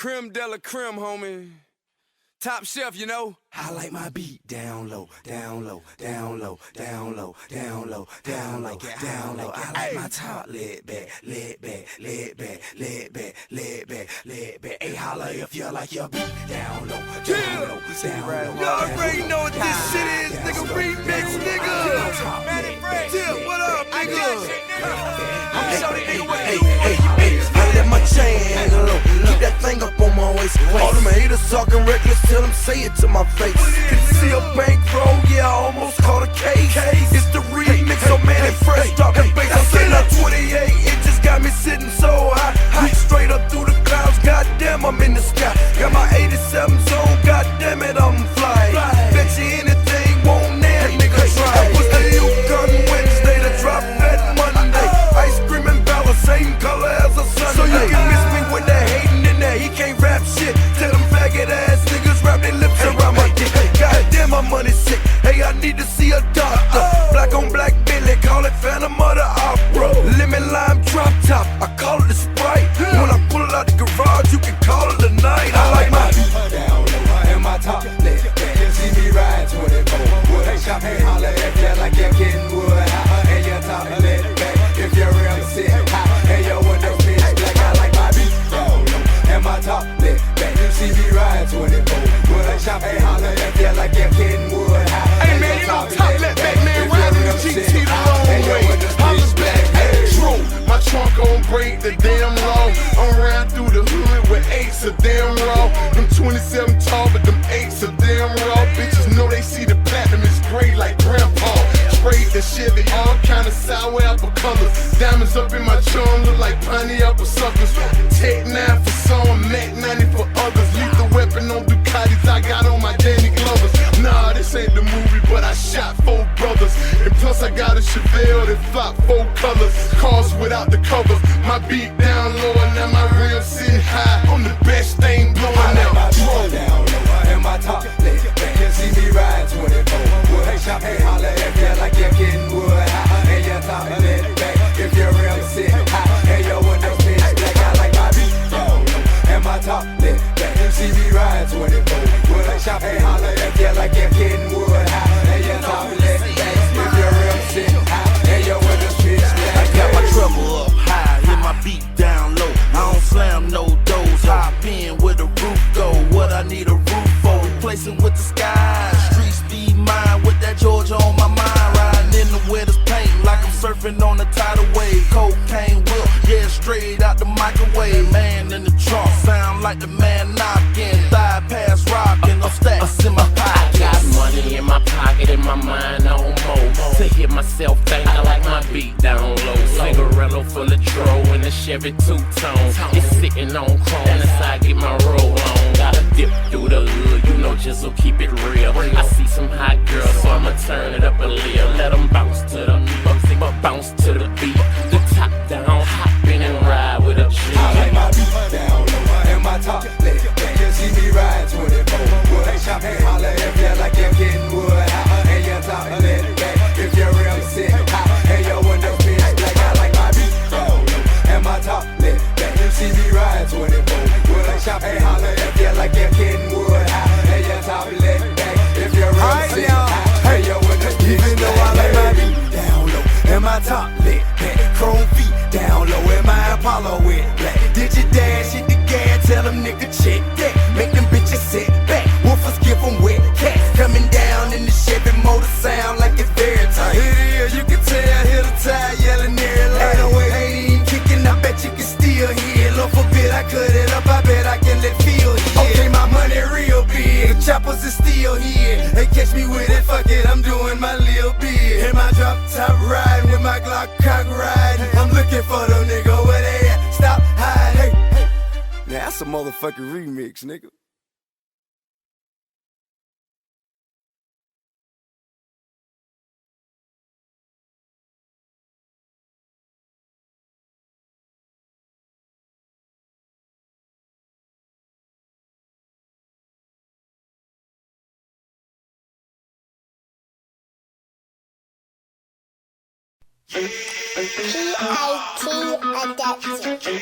Creme de la creme, homie. Top shelf, you know. I like my beat down low, down low, down low, down low, down low, down low, down low. I like my top laid back, laid back, laid back, laid back, laid back, laid back. Hey, holla if you like your beat down low, down low, down low. Y'all already know what this shit is, nigga. Remix, nigga. Tip, what up, nigga? I'm showing nigga what it is. I let my chain hang low, keep that thing up on my waist. All them haters talking reckless, tell them say it to my face. Can you see a bankroll? Yeah, I almost caught a case. It's the remix, so man, it fresh, dropping bass. I said up 28, it just got me sitting so high. Reach straight up through the clouds, goddamn, I'm in the sky. Got my 87 zone, goddamn it, I'm flying. Bet you anything, won't that nigga try. I was the Yukon Wednesday, the drop that Monday. Ice cream and Bella, same color as a Sunday. So you can miss me with that hating in there, he can't rap shit. Tell them faggot ass niggas wrap their lips around my dick. Goddamn, my money's sick. Hey, I need to see a doctor. Black on black Billy, call it Phantom of the Opera. Lemon lime drop top, I call it a Sprite. When I pull it out the garage, you can call it a night. I like my beat down low and my top lit. You see me ride 24. Wood shop, hey, holla at ya like you're getting wood hot. And your top lit back if you're real sick hot. And your window pitch black. I like my beat down low and my top lit back. You see me ride 24. Wood shop, hey, holla at ya like you're getting wood hot. Hey man, you know top left back, man, riding the GT the long way. Holla's back, hey. True, my trunk gon' break the damn law. I'm riding through the hood with 8s are damn raw. Them 27 tall, but them 8s are damn raw. Bitches know they see the platinum is gray like grandpa. Sprayed the Chevy, all kind of sour apple colors. Diamonds up in my charm, look like piney apple suckers. Tech 9 for some, Mac 90 for others. Lethal weapon on Ducatis, I got on my Danny Glovers. Nah, this ain't the movie, but I shot 4 brothers. And plus I got a Chevelle that flop 4 colors. Cars without the covers. My beat down low and now my rim sitting high. I'm the best thing blowing out. My beat down low and my top lit. You see me ride 24. Wood shop, hey, holla if you like you're getting wood hot. And your top lit back if you're real sick hot. And your window pitch black. I like my beat down low and my top lit back. You see me ride 24. Wood shop, hey, holla if you like you're getting wood hot. And your top lit back if you're real sick hot. And your window pitch black. I got my treble up high, hit my beat down low. I don't slam no doors, hop in where the roof go. What I need a roof for, replace it with the sky. Streets be mine with that Georgia on my mind. Riding in the wettest paint like I'm surfing on the tidal wave. Cocaine whip, yeah, straight out the microwave. Man in the trunk, sound like the man knocking. Thigh pass rocking, no stacks in my pocket. I got money in my pocket and my mind on mo. To hear myself think I like my beat down low. Cigarello full of dro and a Chevy two-tone. It's sitting on chrome, that's how I get my roll on. Gotta dip through the hood, you know just so keep it real. I see some hot girls, so I'ma turn it up a little. Let them bounce to the beat, bounce to the beat. The top down, hopping and ride with a G. I like my beat down low and my top lit. You see me ride 24. Wood shop, hey, holla if you like you're getting wood hot. And your top lit back if you're real sick hot. And your window pitch black. I like my beat down low and my top lit back. You see me ride 24. Wood shop, hey, holla if you like you're getting wood hot. And your top lit back if you're real sick hot. And your window pitch black. Even though I like my beat down low and my top lit back, chrome feet down low and my Apollo with black. Did you dash, hit the gas, tell them nigga check that. Make them bitches sit back, woofers give them wet cats. Coming down in the Chevy motor sound like it's very tight. It is, you can tell, hear the tire yelling there like. Ain't no way, ain't even kicking, I bet you can still hear. Lord forbid I cut it up, I bet I can let feel here. Okay, my money real big, the choppers is still here. They catch me with it, fuck it, I'm doing my little bit. In my drop top riding with my Glock cock riding. I'm looking for them nigga where they at, stop hiding. Hey, hey. Now that's a motherfucking remix, nigga. GIT adapted.